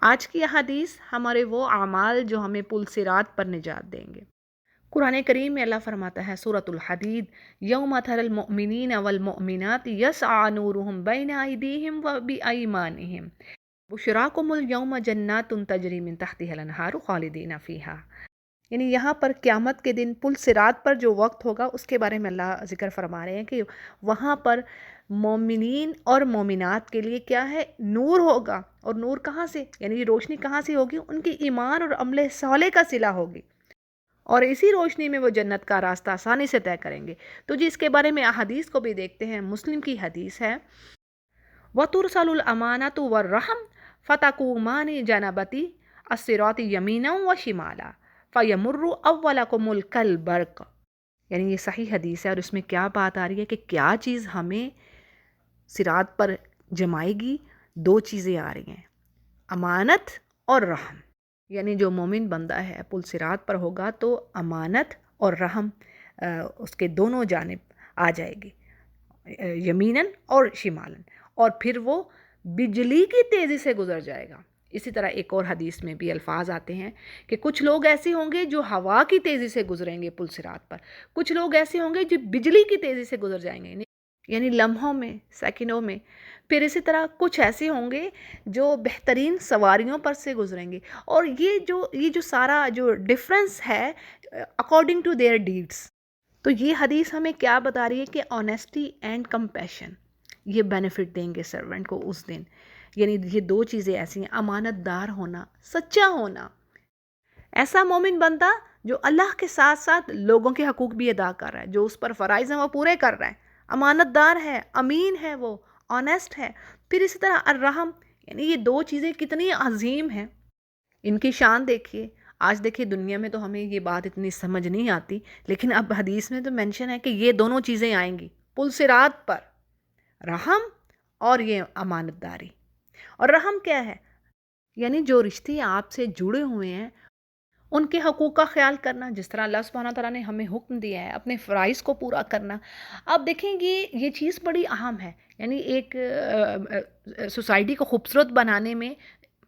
آج کی احادیث ہمارے وہ اعمال جو ہمیں پل صراط پر نجات دیں گے۔ قرآن کریم میں اللہ فرماتا ہے سورۃ الحدید، یوم تری المؤمنین والمؤمنات یسعی نورہم بین ایدیہم وبایمانہم بشراکم الیوم جنات تجری من تحتہا الانہار خالدین فیہا۔ یعنی یہاں پر قیامت کے دن پل صراط پر جو وقت ہوگا اس کے بارے میں اللہ ذکر فرما رہے ہیں کہ وہاں پر مومنین اور مومنات کے لیے کیا ہے؟ نور ہوگا۔ اور نور کہاں سے؟ یعنی روشنی کہاں سے ہوگی؟ ان کی ایمان اور عمل صالح کا صلہ ہوگی، اور اسی روشنی میں وہ جنت کا راستہ آسانی سے طے کریں گے۔ تو جی اس کے بارے میں احادیث کو بھی دیکھتے ہیں۔ مسلم کی حدیث ہے، وَتُرْسَلُ الْأَمَانَةُ وَالرَّحْمُ فَتَقُومَانِ جَنَبَتِ الصِّرَاطِ يَمِينًا وَشِمَالًا فَيَمُرُّ أَوَّلَكُمُ الْكَلْبَرْقِ۔ یعنی یہ صحیح حدیث ہے، اور اس میں کیا بات آ رہی ہے کہ کیا چیز ہمیں صراط پر جمائے گی؟ دو چیزیں آ رہی ہیں، امانت اور رحم۔ یعنی جو مومن بندہ ہے پل صراط پر ہوگا تو امانت اور رحم اس کے دونوں جانب آ جائے گی، یمیناً اور شمالاً، اور پھر وہ بجلی کی تیزی سے گزر جائے گا۔ اسی طرح ایک اور حدیث میں بھی الفاظ آتے ہیں کہ کچھ لوگ ایسے ہوں گے جو ہوا کی تیزی سے گزریں گے پل صراط پر، کچھ لوگ ایسے ہوں گے جو بجلی کی تیزی سے گزر جائیں گے، یعنی لمحوں میں، سیکنڈوں میں۔ پھر اسی طرح کچھ ایسے ہوں گے جو بہترین سواریوں پر سے گزریں گے، اور یہ جو سارا جو ڈفرنس ہے اکارڈنگ ٹو دیئر ڈیڈس۔ تو یہ حدیث ہمیں کیا بتا رہی ہے کہ آنیسٹی اینڈ کمپیشن یہ بینیفٹ دیں گے سرونٹ کو اس دن۔ یعنی یہ دو چیزیں ایسی ہیں، امانت دار ہونا، سچا ہونا، ایسا مومن بندہ جو اللہ کے ساتھ ساتھ لوگوں کے حقوق بھی ادا کر رہا ہے، جو اس پر فرائض ہیں وہ پورے کر رہا ہے، امانت دار ہے، امین ہے، وہ آنیسٹ ہے۔ پھر اسی طرح الرحم، یعنی یہ دو چیزیں کتنی عظیم ہیں، ان کی شان دیکھیے۔ آج دیکھیے دنیا میں تو ہمیں یہ بات اتنی سمجھ نہیں آتی، لیکن اب حدیث میں تو مینشن ہے کہ یہ دونوں چیزیں آئیں گی پل صراط پر، رحم اور یہ امانت داری۔ اور رحم کیا ہے؟ یعنی جو رشتے آپ سے جڑے ہوئے ہیں ان کے حقوق کا خیال کرنا، جس طرح اللہ سبحانہ تعالیٰ نے ہمیں حکم دیا ہے اپنے فرائض کو پورا کرنا۔ اب دیکھیں گے یہ چیز بڑی اہم ہے، یعنی ایک سوسائٹی کو خوبصورت بنانے میں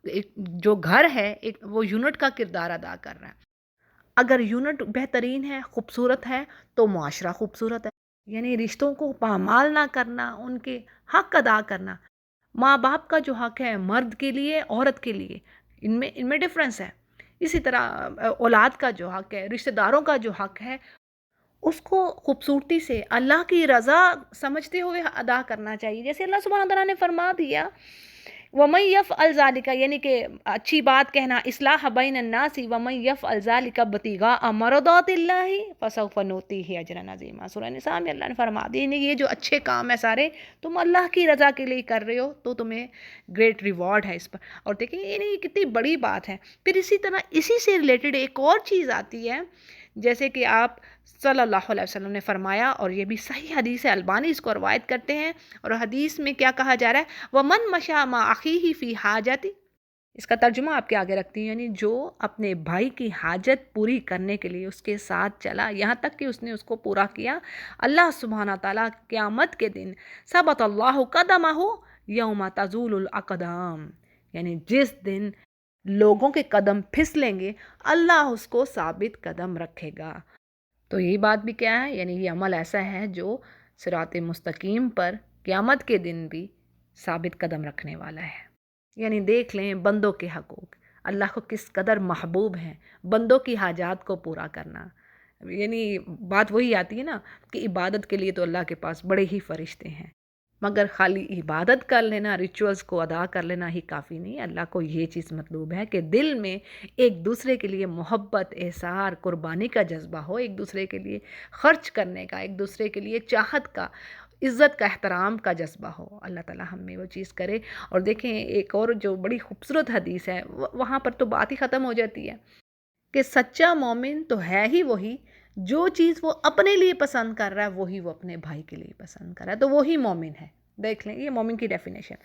ایک جو گھر ہے وہ یونٹ کا کردار ادا کر رہا ہے۔ اگر یونٹ بہترین ہے، خوبصورت ہے، تو معاشرہ خوبصورت ہے۔ یعنی رشتوں کو پامال نہ کرنا، ان کے حق ادا کرنا۔ ماں باپ کا جو حق ہے مرد کے لیے، عورت کے لیے، ان میں ڈفرنس ہے۔ اسی طرح اولاد کا جو حق ہے، رشتہ داروں کا جو حق ہے، اس کو خوبصورتی سے اللہ کی رضا سمجھتے ہوئے ادا کرنا چاہیے۔ جیسے اللہ سبحانہ تعالیٰ نے فرما دیا وَمَن يَفْعَلْ ذَلِكَ، یعنی کہ اچھی بات کہنا، اصلاح بین الناس، وَمَن يَفْعَلْ ذَلِكَ ابْتِغَاءَ مَرْضَاتِ اللَّهِ فَسَوْفَ نُؤْتِيهِ أَجْرًا عَظِيمًا۔ سورہ نساء میں اللہ نے فرما دیا یعنی یہ جو اچھے کام ہے سارے تم اللہ کی رضا کے لیے کر رہے ہو تو تمہیں گریٹ ریوارڈ ہے اس پر۔ اور دیکھیں یہ کتنی بڑی بات ہے۔ پھر اسی طرح اسی سے ریلیٹڈ ایک اور چیز آتی ہے، جیسے کہ آپ صلی اللہ علیہ وسلم نے فرمایا، اور یہ بھی صحیح حدیث ہے، البانی اس کو روایت کرتے ہیں، اور حدیث میں کیا کہا جا رہا ہے، وَمَن مَشَىٰ مَعَ أَخِيهِ فِي حَاجَةٍ۔ اس کا ترجمہ آپ کے آگے رکھتی ہیں، یعنی جو اپنے بھائی کی حاجت پوری کرنے کے لیے اس کے ساتھ چلا یہاں تک کہ اس نے اس کو پورا کیا، اللہ سبحانہ تعالیٰ قیامت کے دن ثبت اللہ قدمہ یوم تزول الاقدام، یعنی جس دن لوگوں کے قدم پھسلیں گے اللہ اس کو ثابت قدم رکھے گا۔ تو یہی بات بھی کیا ہے، یعنی یہ عمل ایسا ہے جو صراط مستقیم پر قیامت کے دن بھی ثابت قدم رکھنے والا ہے۔ یعنی دیکھ لیں بندوں کے حقوق اللہ کو کس قدر محبوب ہیں، بندوں کی حاجات کو پورا کرنا۔ یعنی بات وہی آتی ہے نا کہ عبادت کے لیے تو اللہ کے پاس بڑے ہی فرشتے ہیں، مگر خالی عبادت کر لینا، ریچولز کو ادا کر لینا ہی کافی نہیں۔ اللہ کو یہ چیز مطلوب ہے کہ دل میں ایک دوسرے کے لیے محبت، احسار، قربانی کا جذبہ ہو، ایک دوسرے کے لیے خرچ کرنے کا، ایک دوسرے کے لیے چاہت کا، عزت کا، احترام کا جذبہ ہو۔ اللہ تعالیٰ ہمیں وہ چیز کرے۔ اور دیکھیں ایک اور جو بڑی خوبصورت حدیث ہے، وہاں پر تو بات ہی ختم ہو جاتی ہے کہ سچا مومن تو ہے ہی وہی جو چیز وہ اپنے لیے پسند کر رہا ہے وہی وہ اپنے بھائی کے لیے پسند کر رہا ہے، تو وہی مومن ہے۔ دیکھ لیں یہ مومن کی ڈیفینیشن۔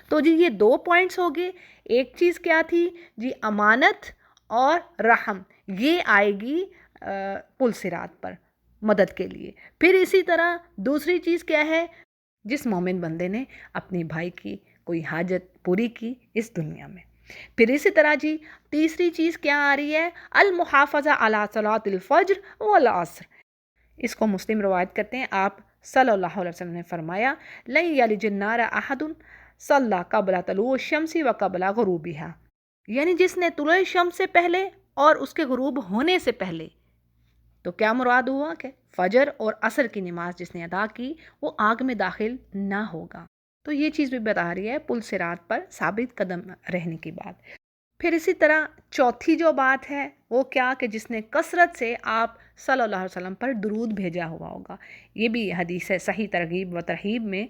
تو جی یہ دو پوائنٹس ہو گئے، ایک چیز کیا تھی جی، امانت اور رحم، یہ آئے گی پل صراط پر مدد کے لیے۔ پھر اسی طرح دوسری چیز کیا ہے، جس مومن بندے نے اپنے بھائی کی کوئی حاجت پوری کی اس دنیا میں، پھر اسی طرح جی تیسری چیز کیا آ رہی ہے، المحافظہ علی صلاۃ الفجر والعصر. اس کو مسلم روایت کرتے ہیں، آپ صلی اللہ علیہ وسلم نے فرمایا لن یلج النار احد صلی قبل طلوع الشمس و قبل غروبها، یعنی جس نے طلوع شمس سے پہلے اور اس کے غروب ہونے سے پہلے، تو کیا مراد ہوا کہ فجر اور عصر کی نماز جس نے ادا کی وہ آگ میں داخل نہ ہوگا. تو یہ چیز بھی بتا رہی ہے پل صراط پر ثابت قدم رہنے کی بات. پھر اسی طرح چوتھی جو بات ہے وہ کیا کہ جس نے کثرت سے آپ صلی اللہ علیہ وسلم پر درود بھیجا ہوا ہوگا. یہ بھی حدیث ہے صحیح ترغیب و ترہیب میں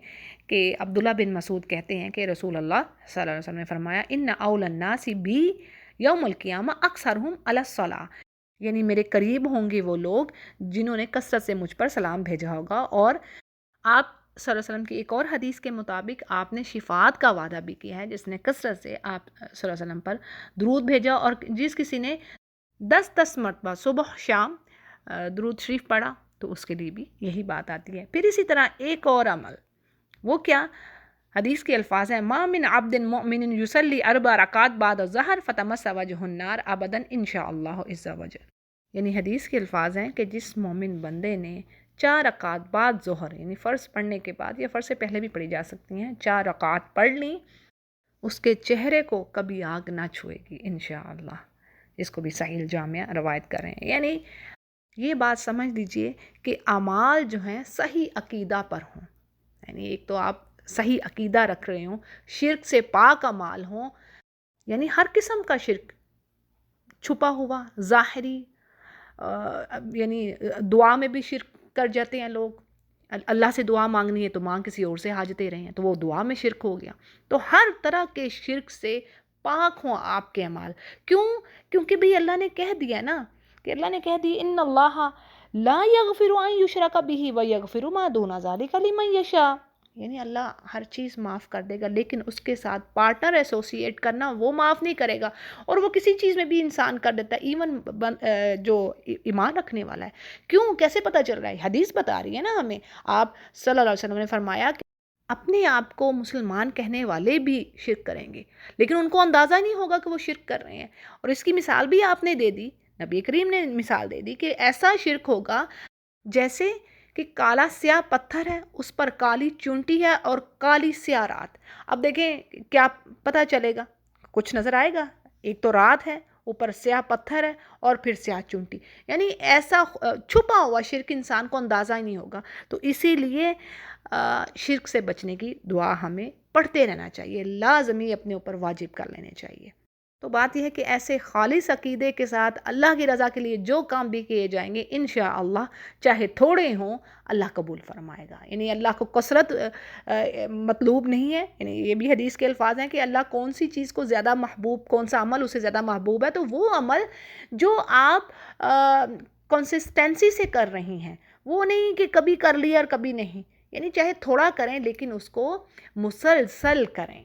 کہ عبداللہ بن مسعود کہتے ہیں کہ رسول اللہ صلی اللہ علیہ وسلم نے فرمایا ان اول الناس بی یوم القیامہ اکثرہم علی الصلاۃ، یعنی میرے قریب ہوں گے وہ لوگ جنہوں نے کثرت سے مجھ پر سلام بھیجا ہوگا. اور آپ صلی اللہ علیہ وسلم کی ایک اور حدیث کے مطابق آپ نے شفاعت کا وعدہ بھی کیا ہے جس نے کثرت سے آپ صلی اللہ علیہ وسلم پر درود بھیجا، اور جس کسی نے 10 مرتبہ صبح شام درود شریف پڑھا تو اس کے لیے بھی یہی بات آتی ہے. پھر اسی طرح ایک اور عمل وہ کیا، حدیث کے الفاظ ہیں ما من عبد مؤمن یصلی 4 رکعات بعد الظہر فتمس وجہ النار ابدا انشاء اللہ عز وجل، یعنی حدیث کے الفاظ ہیں کہ جس مومن بندے نے 4 رکعات بعد ظہر یعنی فرض پڑھنے کے بعد یا فرض سے پہلے بھی پڑھی جا سکتی ہیں 4 رکعات پڑھ لیں، اس کے چہرے کو کبھی آگ نہ چھوئے گی انشاءاللہ. اس کو بھی صحیح الجامعہ روایت کر رہے ہیں. یعنی یہ بات سمجھ لیجئے کہ اعمال جو ہیں صحیح عقیدہ پر ہوں، یعنی ایک تو آپ صحیح عقیدہ رکھ رہے ہوں، شرک سے پاک اعمال ہوں، یعنی ہر قسم کا شرک، چھپا ہوا، ظاہری، یعنی دعا میں بھی شرک کر جاتے ہیں لوگ، اللہ سے دعا مانگنی ہے تو مانگ کسی اور سے حاجتیں رہے ہیں تو وہ دعا میں شرک ہو گیا. تو ہر طرح کے شرک سے پاک ہوں آپ کے اعمال. کیونکہ بھی اللہ نے کہہ دیا نا کہ اللہ نے کہہ دی ان اللہ لا یغفر ان یشرک بہ ویغفر ما دون ذلک لمن یشاء، یعنی اللہ ہر چیز معاف کر دے گا لیکن اس کے ساتھ پارٹنر ایسوسیٹ کرنا وہ معاف نہیں کرے گا. اور وہ کسی چیز میں بھی انسان کر دیتا ہے، ایون جو ایمان رکھنے والا ہے. کیوں، کیسے پتہ چل رہا ہے؟ حدیث بتا رہی ہے نا ہمیں. آپ صلی اللہ علیہ وسلم نے فرمایا کہ اپنے آپ کو مسلمان کہنے والے بھی شرک کریں گے لیکن ان کو اندازہ نہیں ہوگا کہ وہ شرک کر رہے ہیں. اور اس کی مثال بھی آپ نے دے دی، نبی کریم نے مثال دے دی کہ ایسا شرک ہوگا جیسے کہ کالا سیاہ پتھر ہے، اس پر کالی چونٹی ہے اور کالی سیاہ رات. اب دیکھیں کیا پتہ چلے گا، کچھ نظر آئے گا؟ ایک تو رات ہے، اوپر سیاہ پتھر ہے اور پھر سیاہ چونٹی، یعنی ایسا چھپا ہوا شرک انسان کو اندازہ ہی نہیں ہوگا. تو اسی لیے شرک سے بچنے کی دعا ہمیں پڑھتے رہنا چاہیے، لازمی اپنے اوپر واجب کر لینے چاہیے. تو بات یہ ہے کہ ایسے خالص عقیدے کے ساتھ اللہ کی رضا کے لیے جو کام بھی کیے جائیں گے انشاءاللہ چاہے تھوڑے ہوں اللہ قبول فرمائے گا. یعنی اللہ کو کثرت مطلوب نہیں ہے، یعنی یہ بھی حدیث کے الفاظ ہیں کہ اللہ کون سی چیز کو زیادہ محبوب، کون سا عمل اسے زیادہ محبوب ہے، تو وہ عمل جو آپ کنسسٹنسی سے کر رہی ہیں، وہ نہیں کہ کبھی کر لیا اور کبھی نہیں. یعنی چاہے تھوڑا کریں لیکن اس کو مسلسل کریں،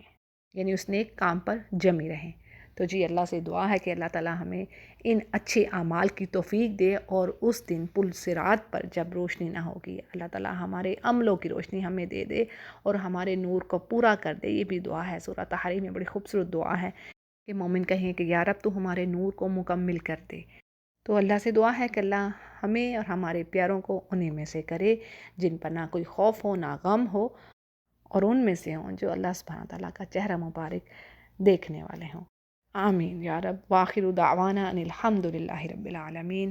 یعنی اس نیک کام پر جمی رہیں. تو جی اللہ سے دعا ہے کہ اللہ تعالی ہمیں ان اچھے اعمال کی توفیق دے، اور اس دن پل صراط پر جب روشنی نہ ہوگی اللہ تعالی ہمارے عملوں کی روشنی ہمیں دے دے اور ہمارے نور کو پورا کر دے. یہ بھی دعا ہے سورہ تحریم میں، بڑی خوبصورت دعا ہے کہ مومن کہیں کہ یا رب تو ہمارے نور کو مکمل کر دے. تو اللہ سے دعا ہے کہ اللہ ہمیں اور ہمارے پیاروں کو انہیں میں سے کرے جن پر نہ کوئی خوف ہو نہ غم ہو، اور ان میں سے ہوں جو اللہ سبحانہ تعالیٰ کا چہرہ مبارک دیکھنے والے ہوں. آمین یا رب. وآخر دعوانا ان الحمد للہ رب العالمین.